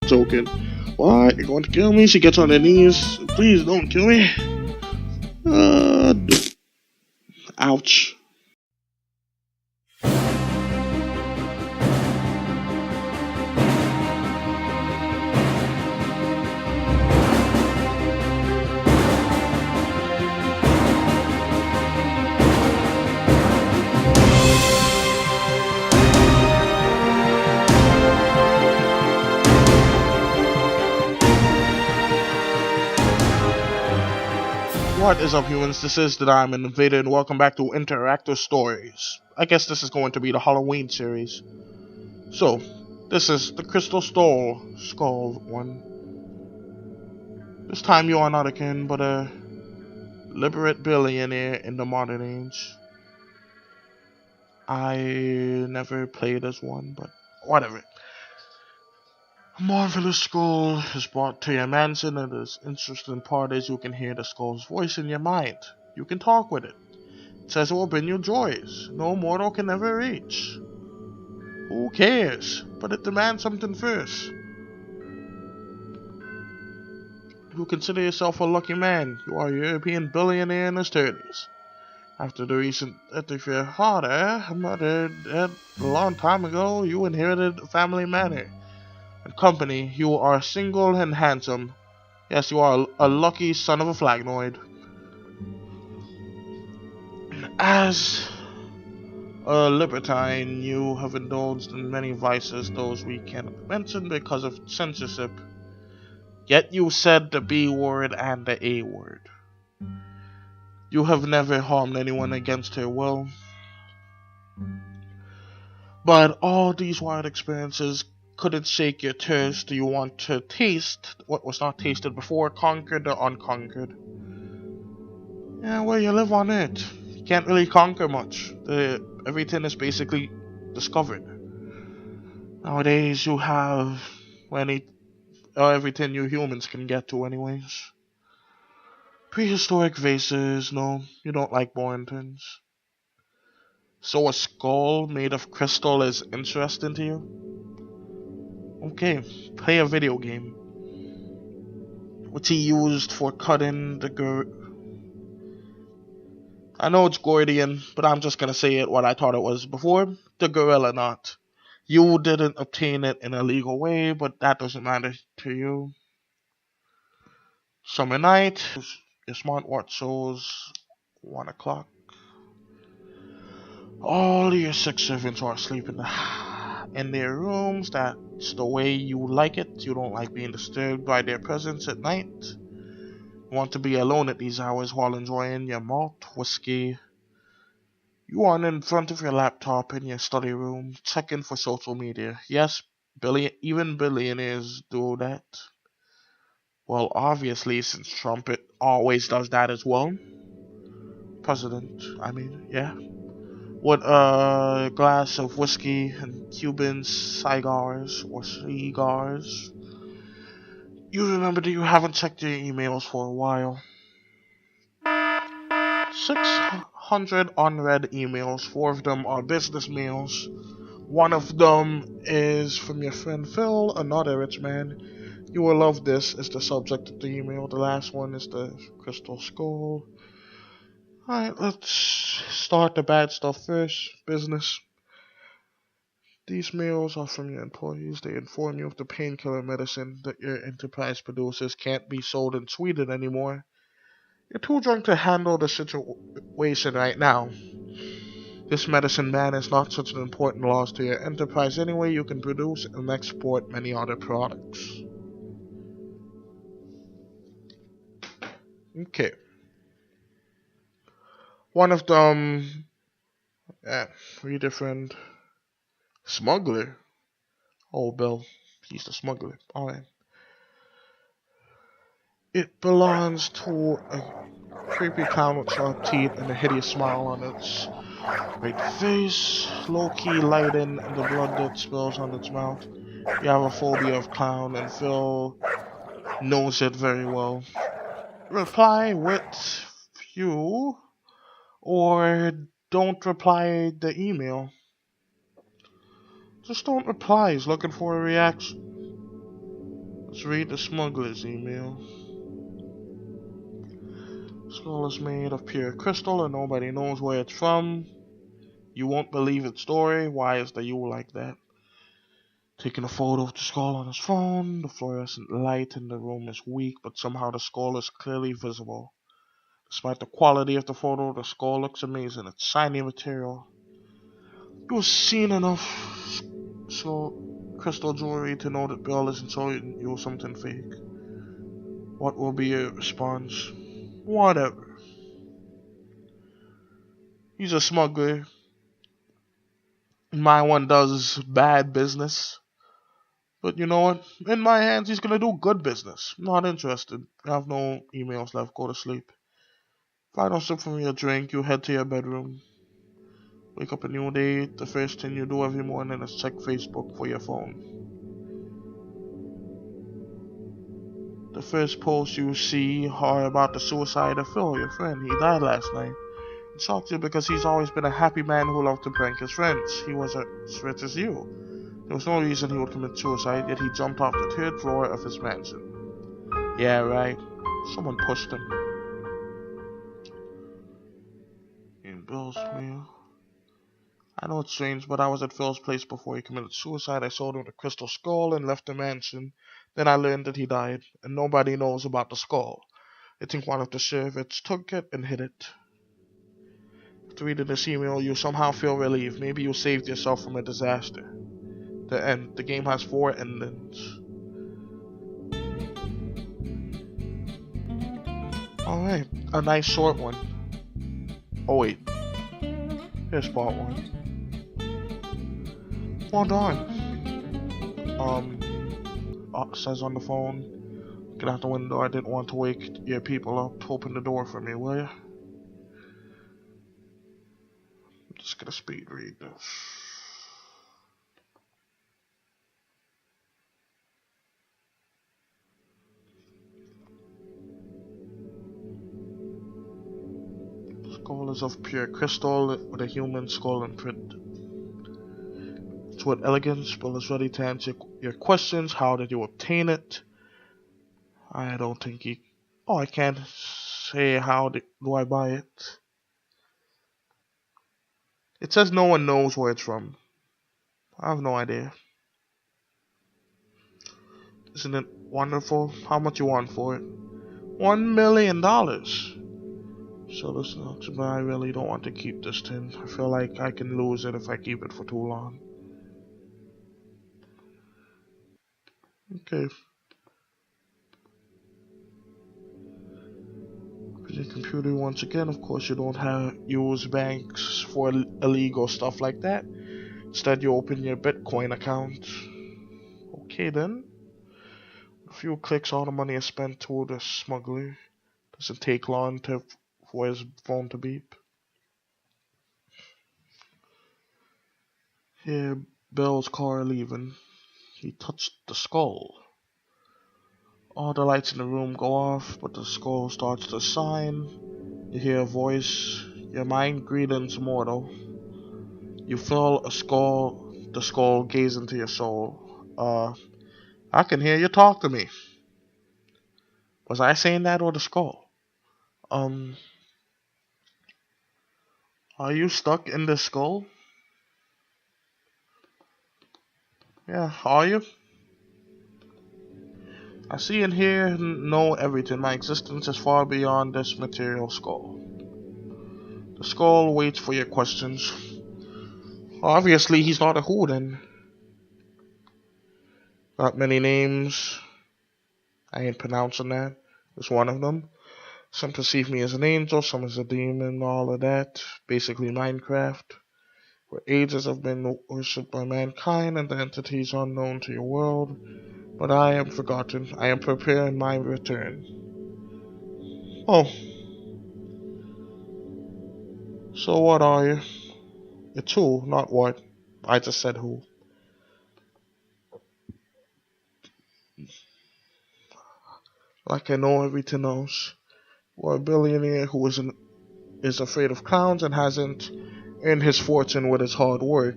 Joking. What? You're going to kill me? She gets on her knees. Please don't kill me. Uh, Ouch. What is up, humans? This is the Diamond Invader, and welcome back to Interactive Stories. I guess this is going to be the Halloween series. So, this is the Crystal Skull one. This time you are not a king, but a liberate billionaire in the modern age. I never played as one, but whatever. A marvelous skull is brought to your mansion, and the interesting part is you can hear the skull's voice in your mind. You can talk with it. It says it will bring you joys no mortal can ever reach. Who cares? But it demands something first. You consider yourself a lucky man. You are a European billionaire in his 30s. After the recent death of your father, mother dead a long time ago, you inherited a family manor and company. You are single and handsome. Yes, you are a lucky son of a flagnoid. As a libertine, you have indulged in many vices, those we cannot mention because of censorship. Yet you said the B word and the A word. You have never harmed anyone against her will. But all these wild experiences couldn't shake your thirst. Do you want to taste what was not tasted before, conquered or unconquered? Yeah, well, you live on Earth. You can't really conquer much. Everything is basically discovered. Nowadays, you have everything you humans can get to, anyways. Prehistoric vases, no, you don't like boring things. So a skull made of crystal is interesting to you? Okay, play a video game. What's he used for cutting the I know it's Gordian, but I'm just gonna say it what I thought it was before. The gorilla knot. You didn't obtain it in a legal way, but that doesn't matter to you. Summer night. Your smartwatch shows 1 o'clock. All your 6 servants are asleep in their rooms. That's the way you like it. You don't like being disturbed by their presence at night. You want to be alone at these hours while enjoying your malt whiskey. You are in front of your laptop in your study room, checking for social media. Yes, even billionaires do that. Well, obviously, since Trump always does that as well. President, I mean, yeah. With a glass of whiskey and Cuban cigars or cigars. You remember that you haven't checked your emails for a while. 600 unread emails, 4 of them are business mails. One of them is from your friend Phil, another rich man. You will love this, is the subject of the email. The last one is the crystal skull. Alright, let's start the bad stuff first. Business. These mails are from your employees. They inform you of the painkiller medicine that your enterprise produces can't be sold in Sweden anymore. You're too drunk to handle the situation right now. This medicine man is not such an important loss to your enterprise anyway. You can produce and export many other products. Okay. One of them, 3 different smuggler. Oh, Bill, he's the smuggler. Alright. It belongs to a creepy clown with sharp teeth and a hideous smile on its great face, low-key lighting and the blood that spills on its mouth. You have a phobia of clown, and Phil knows it very well. Reply with you, or don't reply the email. Just don't reply. He's looking for a reaction. Let's read the smuggler's email. Skull is made of pure crystal and nobody knows where it's from. You won't believe its story. Why is the you like that? Taking a photo of the skull on his phone. The fluorescent light in the room is weak, but somehow the skull is clearly visible. Despite the quality of the photo, the skull looks amazing. It's shiny material. You've seen enough crystal jewelry to know that Bill isn't showing you something fake. What will be your response? Whatever. He's a smuggler. My one does bad business. But you know what? In my hands, he's gonna do good business. Not interested. I have no emails left. Go to sleep. If I don't sip from your drink, you head to your bedroom. Wake up a new day. The first thing you do every morning is check Facebook for your phone. The first posts you see are about the suicide of Phil, your friend. He died last night. It shocks you because he's always been a happy man who loved to prank his friends. He was as rich as you. There was no reason he would commit suicide, yet he jumped off the 3rd floor of his mansion. Yeah, right. Someone pushed him. In Bill's mail. I know it's strange, but I was at Phil's place before he committed suicide. I sold him the crystal skull and left the mansion. Then I learned that he died, and nobody knows about the skull. I think one of the servants took it and hid it. After reading this email, you somehow feel relieved. Maybe you saved yourself from a disaster. The end. The game has 4 endings. Alright, a nice short one. Oh wait, here's part 1. Hold on. Says on the phone, get out the window. I didn't want to wake your people up. Open the door for me, will you? I'm just gonna speed read this. The skull is of pure crystal with a human skull imprint. It's with elegance. Bill is ready to answer your questions. How did you obtain it? I don't think he... Oh, I can't say how do I buy it. It says no one knows where it's from. I have no idea. Isn't it wonderful? How much you want for it? $1 million. So this sucks, but I really don't want to keep this tin. I feel like I can lose it if I keep it for too long. Okay. Your computer once again. Of course, you don't use banks for illegal stuff like that. Instead, you open your Bitcoin account. Okay then. A few clicks, all the money is spent to the smuggler. Doesn't take long for his phone to beep. Here, Bill's car leaving. He touched the skull. All the lights in the room go off, but the skull starts to shine. You hear a voice. Your mind greetings, mortal. You feel the skull gaze into your soul. I can hear you talk to me. Was I saying that or the skull? Are you stuck in the skull? Yeah, are you? I see and hear and know everything. My existence is far beyond this material skull. The skull waits for your questions. Obviously, he's not a who then. Got many names. I ain't pronouncing that. It's one of them. Some perceive me as an angel, some as a demon, all of that. Basically Minecraft. For ages I've been worshipped by mankind and the entities unknown to your world. But I am forgotten. I am preparing my return. Oh. So what are you? It's who, not what. I just said who. Like I know everything else. You're a billionaire who is afraid of clowns and hasn't earned his fortune with his hard work.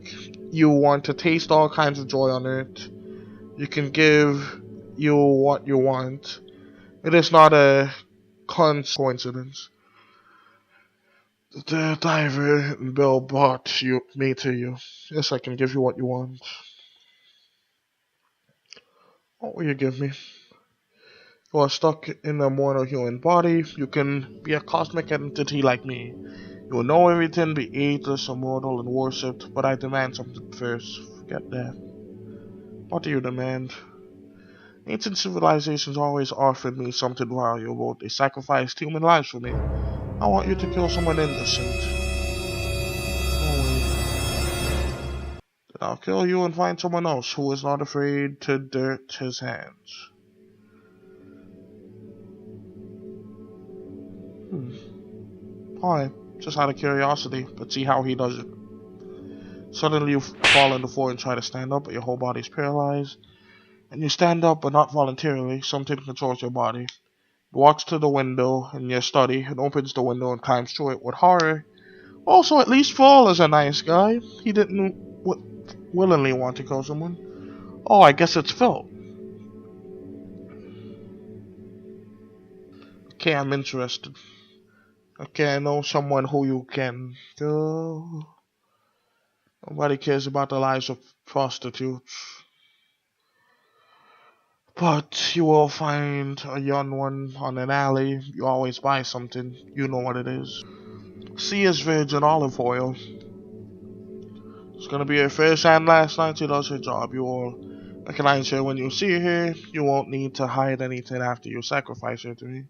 You want to taste all kinds of joy on earth. You can give you what you want. It is not a coincidence. The diver and Bill brought me to you. Yes, I can give you what you want. What will you give me? You are stuck in a mortal human body. You can be a cosmic entity like me. You will know everything, be ageless, immortal, and worshipped, but I demand something first. Forget that. What do you demand? Ancient civilizations always offered me something valuable. They sacrificed human lives for me. I want you to kill someone innocent. No way. Then I'll kill you and find someone else who is not afraid to dirt his hands. Alright, just out of curiosity, but see how he does it. Suddenly you fall on the floor and try to stand up, but your whole body's paralyzed. And you stand up, but not voluntarily. Something controls your body. He walks to the window in your study and opens the window and climbs through it with horror. Also, at least Fall is a nice guy. He didn't willingly want to kill someone. Oh, I guess it's Phil. Okay, I'm interested. Okay, I know someone who you can kill. Nobody cares about the lives of prostitutes. But you will find a young one on an alley. You always buy something. You know what it is. C is virgin olive oil. It's gonna be her first and last night she does her job. You will recognize her when you see her. You won't need to hide anything after you sacrifice her to me.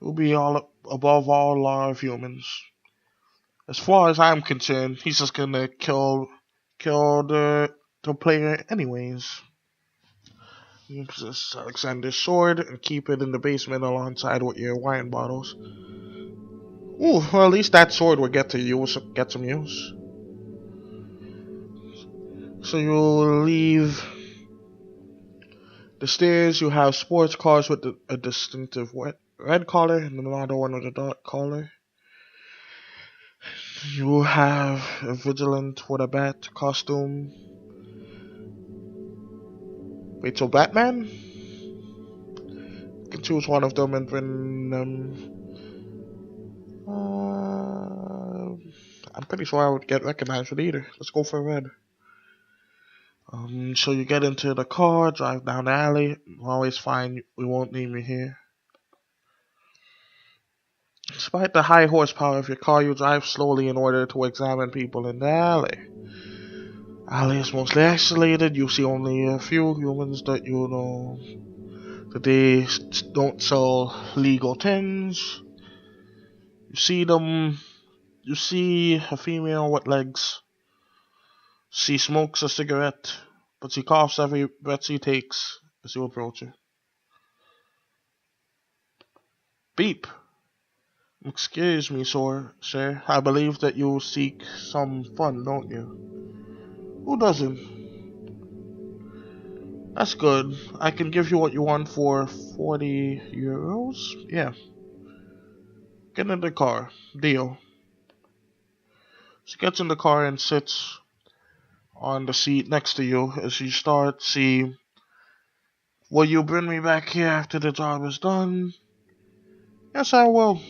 You'll be all above all law of humans. As far as I'm concerned, he's just gonna kill the player anyways. Use Alexander's sword and keep it in the basement alongside with your wine bottles. Ooh, well at least that sword will get some use. So you'll leave the stairs. You have sports cars with a distinctive red collar and another one with a dark collar. You have a vigilant with a bat costume. Wait, so Batman? You can choose one of them and bring them. I'm pretty sure I would get recognized with either. Let's go for red. So you get into the car, drive down the alley. Always fine. We won't need me here. Despite the high horsepower of your car, you drive slowly in order to examine people in the alley. Alley is mostly isolated. You see only a few humans that you know that they don't sell legal things. You see them. You see a female with legs. She smokes a cigarette, but she coughs every breath she takes as you approach her. Beep. Excuse me, sir. I believe that you seek some fun, don't you? Who doesn't? That's good. I can give you what you want for 40 euros. Yeah. Get in the car. Deal. She gets in the car and sits on the seat next to you as you start. See, will you bring me back here after the job is done? Yes, I will.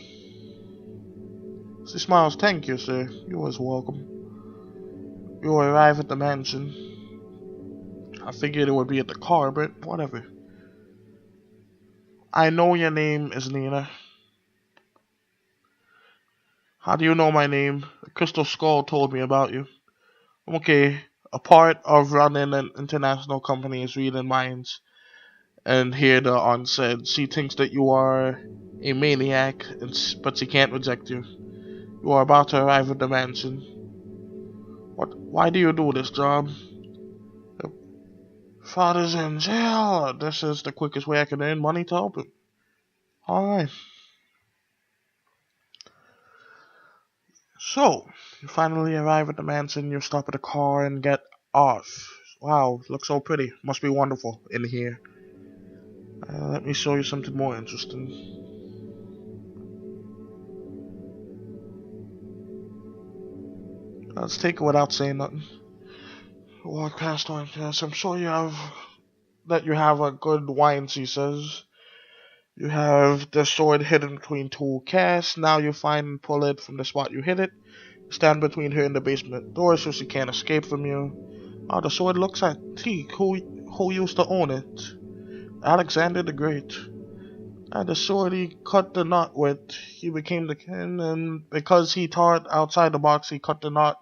She smiles. Thank you, sir. You are welcome. You arrive at the mansion. I figured it would be at the car, but whatever. I know your name is Nina. How do you know my name? The Crystal Skull told me about you. Okay, a part of running an international company is reading minds. And here the aunt said she thinks that you are a maniac, but she can't reject you. You are about to arrive at the mansion. Why do you do this job? Your father's in jail. This is the quickest way I can earn money to help him. Alright. So, you finally arrive at the mansion, you stop at the car and get off. Wow, looks so pretty. Must be wonderful in here. Let me show you something more interesting. Let's take it without saying nothing. Walk past one. Yes, I'm sure you have that you have a good wine, he says. You have the sword hidden between two casts. Now you find and pull it from the spot you hit it. Stand between her and the basement door so she can't escape from you. Oh, the sword looks antique. Who used to own it? Alexander the Great. And the sword he cut the knot with, he became the king, and because he taught outside the box, he cut the knot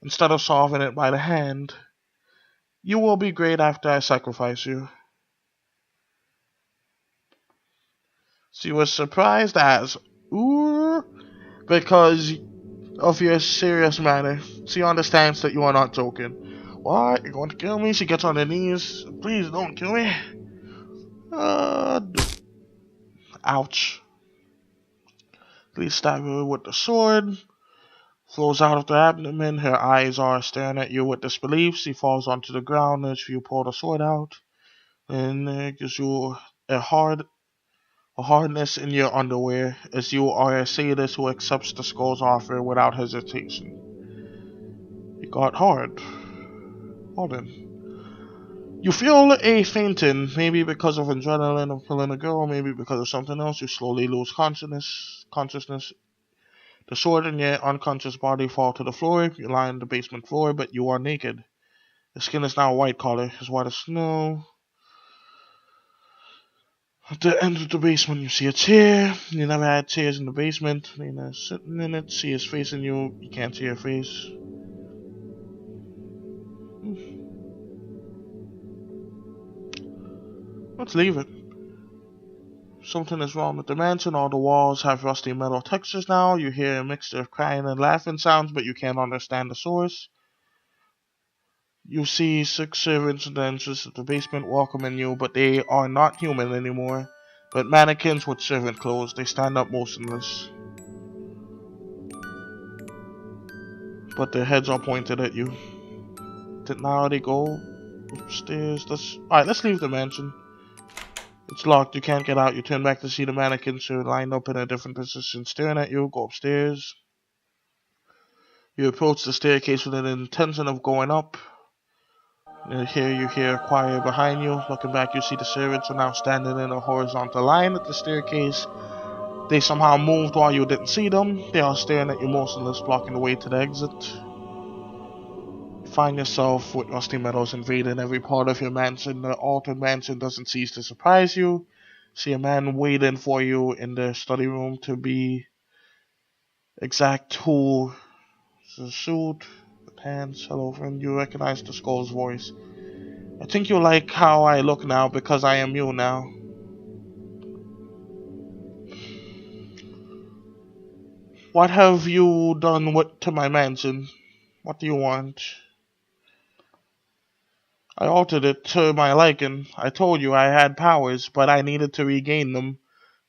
instead of solving it by the hand. You will be great after I sacrifice you. She was surprised as, ooh, because of your serious manner. She understands that you are not joking. What? You're going to kill me? She gets on her knees. Please don't kill me. Uh, Ouch. Please stab her with the sword. Flows out of the abdomen. Her eyes are staring at you with disbelief. She falls onto the ground as you pull the sword out. And it gives you a hardness in your underwear, as you are a sadist who accepts the skull's offer without hesitation. It got hard. Hold on. You feel a fainting, maybe because of adrenaline of killing a girl, maybe because of something else. You slowly lose consciousness. The sword and your unconscious body fall to the floor. You lie on the basement floor, but you are naked. The skin is now white color, as white as snow. At the end of the basement, you see a chair. You never had chairs in the basement. Nina's sitting in it. She is facing you. You can't see her face. Let's leave it. Something is wrong with the mansion. All the walls have rusty metal textures now. You hear a mixture of crying and laughing sounds, but you can't understand the source. You see 6 servants in the entrance of the basement welcoming you, but they are not human anymore, but mannequins with servant clothes. They stand up motionless, but their heads are pointed at you. Now they go upstairs. Alright, let's leave the mansion. It's locked. You can't get out. You turn back to see the mannequins who are lined up in a different position staring at you. Go upstairs. You approach the staircase with an intention of going up. Here you hear a choir behind you. Looking back, you see the servants are now standing in a horizontal line at the staircase. They somehow moved while you didn't see them. They are staring at you motionless, blocking the way to the exit. You find yourself with rusty metals invading every part of your mansion. The altered mansion doesn't cease to surprise you. See a man waiting for you in the study room to be exact who the suit, the pants, hello friend. You recognize the skull's voice. I think you like how I look now because I am you now. What have you done to my mansion? What do you want? I altered it to my liking. I told you I had powers, but I needed to regain them.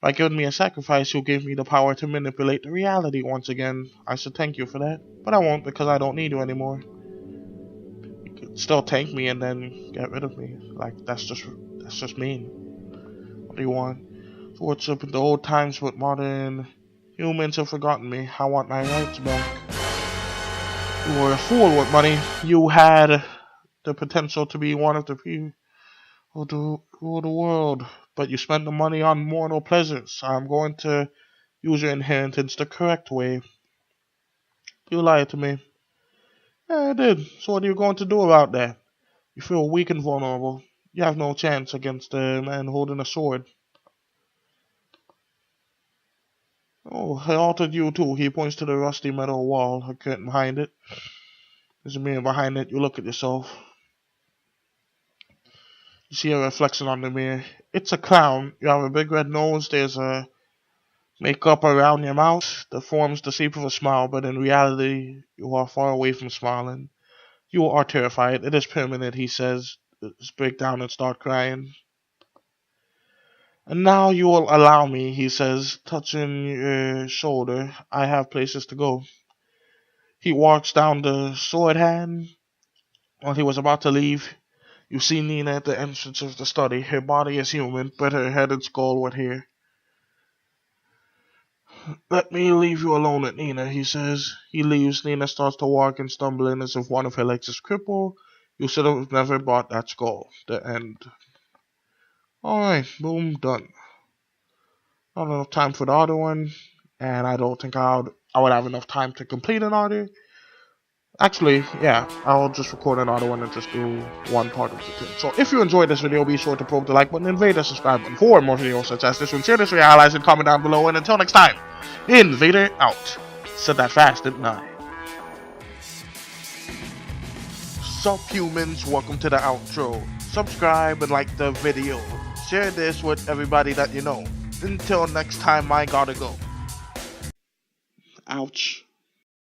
By giving me a sacrifice, you gave me the power to manipulate the reality once again. I should thank you for that, but I won't because I don't need you anymore. You could still thank me and then get rid of me. Like, that's just mean. What do you want? So what's up with the old times with modern humans have forgotten me? I want my rights back. You were a fool with money. You had the potential to be one of the people who rule the world, but you spent the money on mortal pleasures. I'm going to use your inheritance the correct way. You lied to me. Yeah, I did. So what are you going to do about that? You feel weak and vulnerable. You have no chance against a man holding a sword. Oh, I altered you too. He points to the rusty metal wall, a curtain behind it. There's a mirror behind it. You look at yourself. You see a reflection on the mirror. It's a clown. You have a big red nose. There's a makeup around your mouth that forms the shape of a smile, but in reality, you are far away from smiling. You are terrified. It is permanent, he says. Just break down and start crying. And now you will allow me, he says, touching your shoulder. I have places to go. He walks down the sword hand. While he was about to leave, you see Nina at the entrance of the study. Her body is human, but her head and skull with hair. Let me leave you alone with Nina, he says. He leaves. Nina starts to walk and stumbling as if one of her legs is crippled. You should have never bought that skull. The end. Alright, boom, done. I don't have enough time for the other one, and I don't think I would have enough time to complete an order. Actually, yeah, I'll just record another one and just do one part of the thing. So if you enjoyed this video, be sure to probe the like button, Invader, subscribe button for more videos such as this one. Share this with your allies and comment down below. And until next time, Invader out. Said that fast, didn't I? Sup humans, welcome to the outro. Subscribe and like the video. Share this with everybody that you know. Until next time, I gotta go. Ouch.